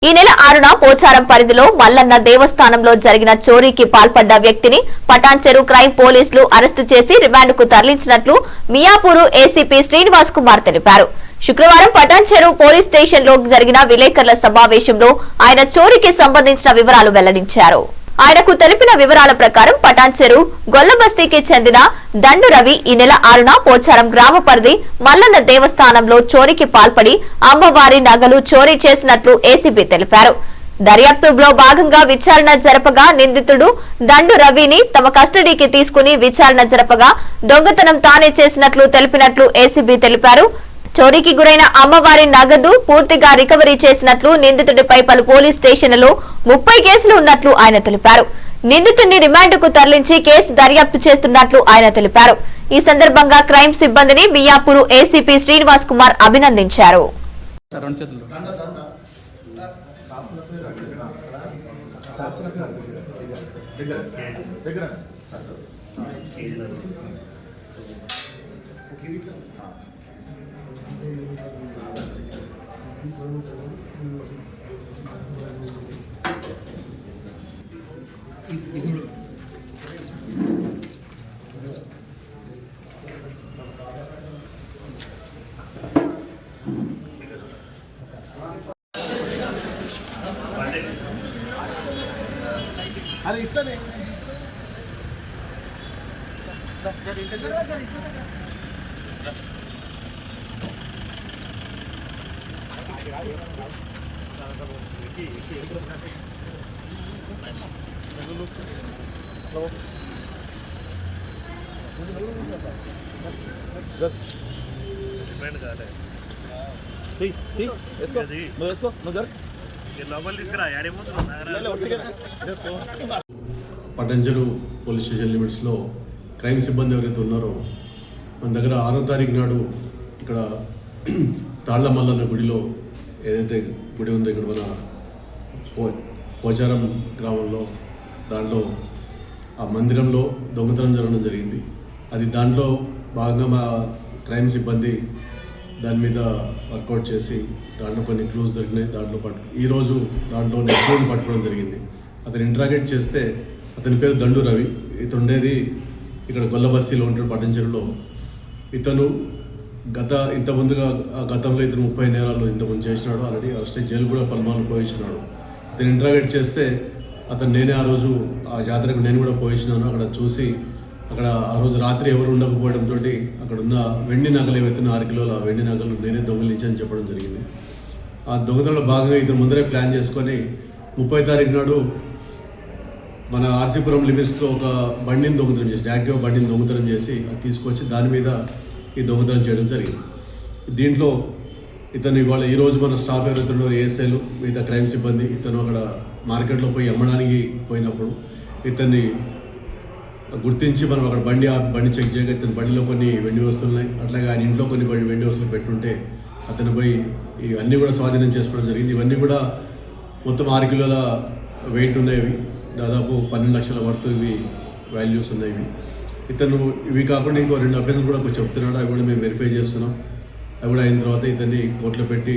ఈ నెల 6న పోచారం పరిధిలో మల్లన్న దేవస్థానంలో జరిగిన చోరీకి పాల్పడ్డ వ్యక్తిని పటాన్చెరు క్రైమ్ పోలీసులు అరెస్టు చేసి రిమాండ్కు తరలించినట్లు మియాపూరు ఏసీపీ శ్రీనివాస్ కుమార్ తెలిపారు. శుక్రవారం పటాన్చెరు పోలీస్ స్టేషన్లో జరిగిన విలేకరుల సమావేశంలో ఆయన చోరీకి సంబంధించిన వివరాలు వెల్లడించారు. ఆయనకు తెలిపిన వివరాల ప్రకారం పటాన్చెరు గొల్లబస్తీకి చెందిన దండు రవి ఈ నెల 6న పోచారం గ్రామ పరిధి మల్లన్న దేవస్థానంలో చోరీకి పాల్పడి అమ్మవారి నగలు చోరీ చేసినట్లు ఏసీబీ తెలిపారు. దర్యాప్తులో భాగంగా విచారణ జరపగా నిందితుడు దండు రవిని తమ కస్టడీకి తీసుకుని విచారణ జరపగా దొంగతనం తానే చేసినట్లు తెలిపినట్లు ఏసీబీ తెలిపారు. చోరీకి గురైన అమ్మవారి నగదు పూర్తిగా రికవరీ చేసినట్లు, నిందితుడిపై పలు పోలీస్ స్టేషన్లలో 30 కేసులు ఉన్నట్లు ఆయన తెలిపారు. నిందితుడిని రిమాండ్కు తరలించి కేసు దర్యాప్తు చేస్తున్నట్లు ఆయన తెలిపారు. ఈ సందర్భంగా క్రైమ్ సిబ్బందిని మియాపూరు ఏసీపీ శ్రీనివాస్ కుమార్ అభినందించారు. అది ఇస్తలే పటాన్చెరు పోలీస్ స్టేషన్ లిమిట్స్లో క్రైమ్ సిబ్బంది ఎవరైతే ఉన్నారో మన దగ్గర 6వ తారీఖు నాడు ఇక్కడ తాళ్ల మల్లన్న గుడిలో ఏదైతే గుడి ఉందో ఇక్కడ మన పోచారం గ్రామంలో దాంట్లో ఆ మందిరంలో దొంగతనం జరగడం జరిగింది. అది దాంట్లో భాగంగా మా క్రైమ్ సిబ్బంది దాని మీద వర్కౌట్ చేసి దాంట్లో కొన్ని క్లూస్ దొరికినాయి. దాంట్లో ఈరోజు దాంట్లో నెక్స్ట్ పట్టుకోవడం జరిగింది. అతను ఇంట్రాగేట్ చేస్తే అతని పేరు దండు రవి. ఇతను ఉండేది ఇక్కడ గొల్లబస్తీలో ఉంటాడు పటాన్చెరులో. ఇతను గతంలో ఇతను 30 నేరాలు ఇంతకుముందు చేసినాడు. ఆల్రెడీ అరెస్ట్ అయ్యి జైలు కూడా పలుమార్లు పోయించినాడు. ఇతను ఇంట్రాగేట్ చేస్తే నేనే ఆ రోజు ఆ జాతరకు నేను కూడా పోయించినాను. అక్కడ చూసి అక్కడ ఆ రోజు రాత్రి ఎవరు ఉండకపోవడంతో అక్కడ ఉన్న వెండి నగలు ఏవైతే 6 కిలోల వెండి నగలు నేనే దొంగిలించని చెప్పడం జరిగింది. ఆ దొంగతనంలో భాగంగా ఇతను ముందరే ప్లాన్ చేసుకొని 30 తారీఖు నాడు మన ఆర్సీపురం లిమిట్స్లో ఒక బండిని దొంగతనం చేసి యాక్టివ్ బండిని దొంగతనం చేసి అది తీసుకొచ్చి దాని మీద ఈ దొంగతనం చేయడం జరిగింది. దీంట్లో ఇతను ఇవాళ ఈరోజు మన స్టాఫ్ ఎవరైతే ఉన్నారో ఏఎస్ఐలు మిగతా క్రైమ్ సిబ్బంది ఇతను అక్కడ మార్కెట్లో పోయి అమ్మడానికి పోయినప్పుడు ఇతన్ని గుర్తించి మనం అక్కడ బండి చెక్ చేయగా ఇతని బండిలో కొన్ని వెండి వస్తువులు ఉన్నాయి. అట్లాగే ఆయన ఇంట్లో కొన్ని వెండి వస్తువులు పెట్టుంటే అతను పోయి ఇవన్నీ కూడా స్వాధీనం చేసుకోవడం జరిగింది. ఇవన్నీ కూడా మొత్తం 6 కిలోల వెయిట్ ఉన్నాయి. దాదాపు 12 లక్షల వరకు ఇవి వాల్యూస్ ఉన్నాయి. ఇతను ఇవి కాకుండా ఇంకో 2 అఫెన్స్లు కూడా చెప్తున్నాడు. అవి కూడా మేము వెరిఫై చేస్తున్నాం. అవి కూడా అయిన తర్వాత ఇతన్ని కోర్టులో పెట్టి